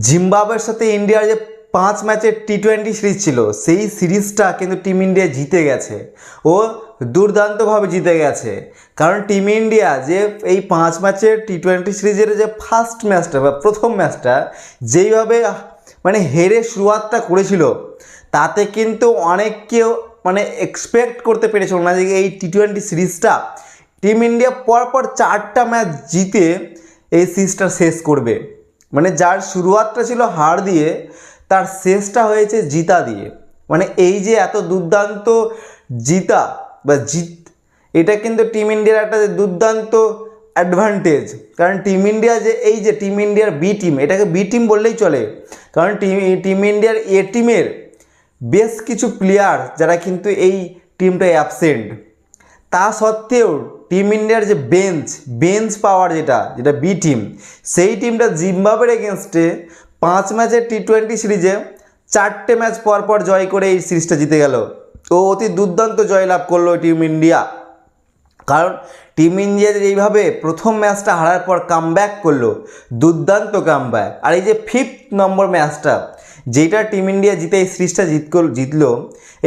জিম্বাবুয়ের সাথে ইন্ডিয়ার যে 5 ম্যাচের টি-20 সিরিজ ছিল, সেই সিরিজটা কিন্তু টিম ইন্ডিয়া জিতে গেছে ও দুর্দান্তভাবে জিতে গেছে। কারণ টিম ইন্ডিয়া যে এই 5 ম্যাচের টি-20 সিরিজের যে ফার্স্ট ম্যাচটা বা প্রথম ম্যাচটা যেইভাবে হেরে শুরুয়াতটা করেছিল, তাতে কিন্তু অনেক কেউ এক্সপেক্ট করতে পেরেছিল না যে এই টি-20 সিরিজটা টিম ইন্ডিয়া পরপর 4টা ম্যাচ জিতে এই সিরিজটা শেষ করবে। যার শুরুয়াতটা ছিল হার দিয়ে, তার শেষটা হয়েছে জিতা দিয়ে। এই যে এত দুর্দান্ত জিতা বা জিত, এটা কিন্তু টিম ইন্ডিয়ার একটা দুর্দান্ত অ্যাডভান্টেজ। কারণ টিম ইন্ডিয়া যে টিম ইন্ডিয়ার বি টিম, এটাকে বি টিম বললেই চলে। কারণ টিম ইন্ডিয়ার এ টিমের বেশ কিছু প্লেয়ার যারা কিন্তু এই টিমটায় অ্যাবসেন্ট, তা সত্ত্বেও টিম ইন্ডিয়ার যে বেঞ্চ পাওয়ার যেটা বি টিম, সেই টিমটা জিম্বাবুয়ের এগেনস্টে 5 ম্যাচের টি-20 সিরিজে 4টে ম্যাচ পরপর জয় করে এই সিরিজটা জিতে গেল। তো অতি দুর্দান্ত জয়লাভ করলো টিম ইন্ডিয়া। কারণ টিম ইন্ডিয়া এইভাবে প্রথম ম্যাচটা হারার পর কামব্যাক করলো, দুর্দান্ত কামব্যাক। আর এই যে 5th নম্বর ম্যাচটা যেটা টিম ইন্ডিয়া জিতে এই সিরিজটা জিতলো,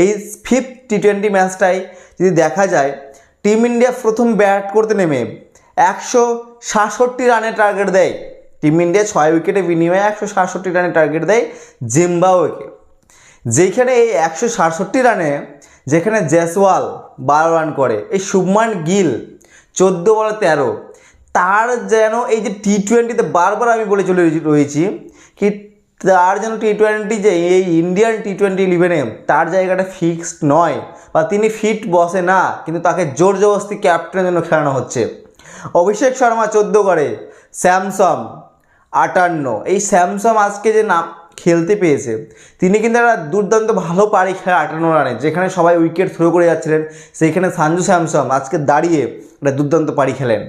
এই 5th টি-20 ম্যাচটাই যদি দেখা যায়, টিম ইন্ডিয়া প্রথম ব্যাট করতে নেমে 167 রানের টার্গেট দেয়। টিম ইন্ডিয়া 6 উইকেটে বিনিময়ে 167 রানের টার্গেট দেয় জিম্বাবুয়েকে। যেখানে এই 167 রানে যেখানে জয়সওয়াল 12 রান করে, এই শুভমান গিল 14 বলে 13, তার যেন এই যে টি-20তে বারবার আমি বলে চলে রয়েছি কি তার যেন টি-20 যে এই ইন্ডিয়ান টি-20 ইলেভেনে তার জায়গাটা ফিক্সড নয়, বা তিনি ফিট বসে না, কিন্তু তাকে জোর জবরদস্তি ক্যাপ্টেনের জন্য খেলানো হচ্ছে। অভিষেক শর্মা 14 করে, স্যামসন 58। এই স্যামসন আজকে যে নাম খেলতে পেয়েছে, তিনি কিন্তু একটা দুর্দান্ত ভালো পারি খেলে 58 রানে, যেখানে সবাই উইকেট থ্রো করে যাচ্ছিলেন, সেইখানে সঞ্জু স্যামসন আজকে দাঁড়িয়ে একটা দুর্দান্ত পারি খেলেন।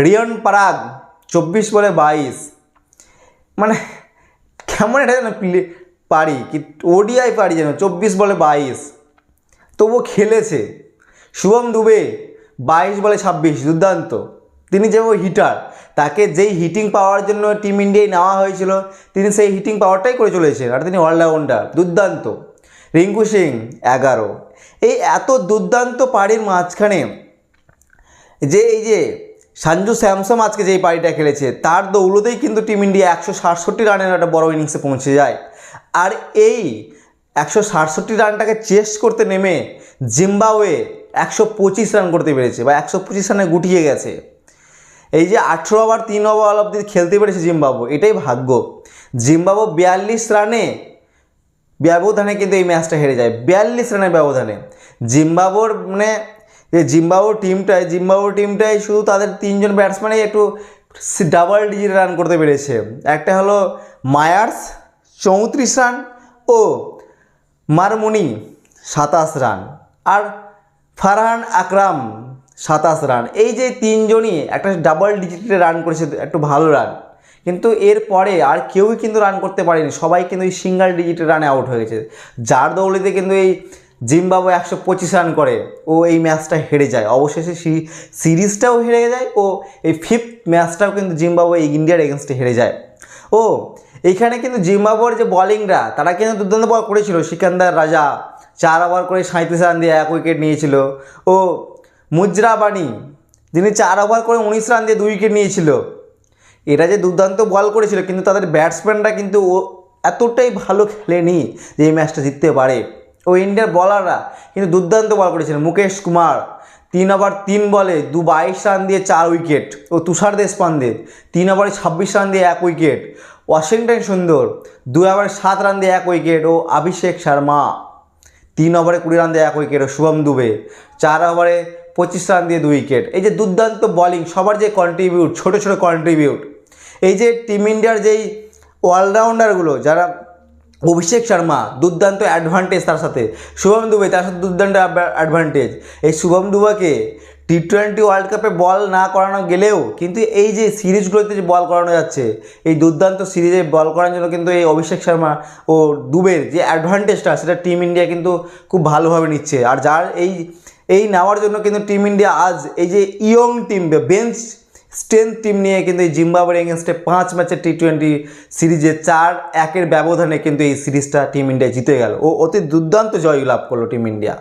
রিয়ান পরাগ 24 বলে 22। কেমন এটা যেন পারি কি ওডিআই পারি যেন 24 বলে 22, তবুও খেলেছে। শুভম দুবে 22 বলে 26, দুর্দান্ত। তিনি যেভাবে হিটার, তাকে যেই হিটিং পাওয়ার জন্য টিম ইন্ডিয়ায় নেওয়া হয়েছিল, তিনি সেই হিটিং পাওয়ারটাই করে চলেছেন, আর তিনি অলরাউন্ডার, দুর্দান্ত। রিঙ্কু সিং 11। এই এত দুর্দান্ত পারির মাঝখানে এই যে সঞ্জু স্যামসন আজকে যেই পারিটা খেলেছে, তার দৌলতেই কিন্তু টিম ইন্ডিয়া 167 রানের একটা বড় ইনিংসে পৌঁছে যায়। আর এই 167 রানটাকে চেস করতে নেমে জিম্বাবুয়ে 125 রান করতে পেরেছে, বা 125 রানে গুটিয়ে গেছে। এই যে 18 ওভার 3 ওভার অবধি খেলতে পেরেছে জিম্বাবুয়ে, এটাই ভাগ্য। জিম্বাবুয়ে 42 রানে ব্যবধানে কিন্তু এই ম্যাচটা হেরে যায়, 42 রানের ব্যবধানে। জিম্বাবুয়ের যে জিম্বাবুয়ে টিমটাই শুধু তাদের 3জন ব্যাটসম্যানই একটু ডাবল ডিজিট রান করতে পেরেছে। একটা হলো মায়ার্স 34 রান ও মারমুনি 27 রান, আর ফারহান আকরাম 27 রান। এই যে 3জনই একটা ডাবল ডিজিটে রান করেছে, একটু ভালো রান। কিন্তু এরপরে আর কেউই কিন্তু রান করতে পারেনি, সবাই কিন্তু এই সিঙ্গেল ডিজিটের রানে আউট হয়ে গেছে। যার দৌলতে কিন্তু এই জিম্বাবুয়ে 125 রান করে ও এই ম্যাচটা হেরে যায়। অবশেষে সিরিজটাও হেরে যায় ও এই 5th ম্যাচটাও কিন্তু জিম্বাবুয়ে ইন্ডিয়ার এগেনস্টে হেরে যায়। ও এইখানে কিন্তু জিম্বাবুয়ের যে বলিংরা, তারা কিন্তু দুর্দান্ত বল করেছিল। সিকান্দার রাজা 4 ওভার করে 37 রান দিয়ে 1 উইকেট নিয়েছিল। ও মুজরা বানি, যিনি 4 ওভার করে 19 রান দিয়ে 2 উইকেট নিয়েছিল। এরা যে দুর্দান্ত বল করেছিল, কিন্তু তাদের ব্যাটসম্যানরা কিন্তু এতটাই ভালো খেলেনি যে এই ম্যাচটা জিততে পারে। ও ইন্ডিয়ার বলাররা কিন্তু দুর্দান্ত বল করেছিলেন। মুকেশ কুমার 3 ওভার 3 বলে 22 রান দিয়ে 4 উইকেট। ও তুষার দেশপান্ডে 3 ওভারে 26 রান দিয়ে 1 উইকেট। ওয়াশিংটন সুন্দর 2 ওভারে 7 রান দিয়ে 1 উইকেট। ও অভিষেক শর্মা 3 ওভারে 20 রান দিয়ে 1 উইকেট। ও শুভম দুবে 4 ওভারে 25 রান দিয়ে 2 উইকেট। এই যে দুর্দান্ত বলিং, সবার যে কন্ট্রিবিউট, ছোট ছোট কন্ট্রিবিউট, এই যে টিম ইন্ডিয়ার যেই অলরাউন্ডারগুলো, যারা অভিষেক শর্মা দুর্দান্ত অ্যাডভান্টেজ, তার সাথে শুভম দুবে, তার সাথে দুর্দান্ত অ্যাডভান্টেজ। এই শুভম দুবেকে টি-20 ওয়ার্ল্ড কাপে বল না করানো গেলেও কিন্তু এই যে সিরিজগুলোতে যে বল করানো যাচ্ছে, এই দুর্দান্ত সিরিজে বল করার জন্য কিন্তু এই অভিষেক শর্মা ও দুবের যে অ্যাডভান্টেজটা, সেটা টিম ইন্ডিয়া কিন্তু খুব ভালোভাবে নিচ্ছে। আর যার এই নেওয়ার জন্য কিন্তু টিম ইন্ডিয়া আজ এই যে ইয়ং টিম, স্ট্রেংথ টিম নিয়ে কিন্তু এই জিম্বাবুয়ের এগেনস্টে 5 ম্যাচের টি20 সিরিজে 4-1 ব্যবধানে কিন্তু এই সিরিজটা টিম ইন্ডিয়া জিতে গেল ও অতি দুর্দান্ত জয় লাভ করলো টিম ইন্ডিয়া।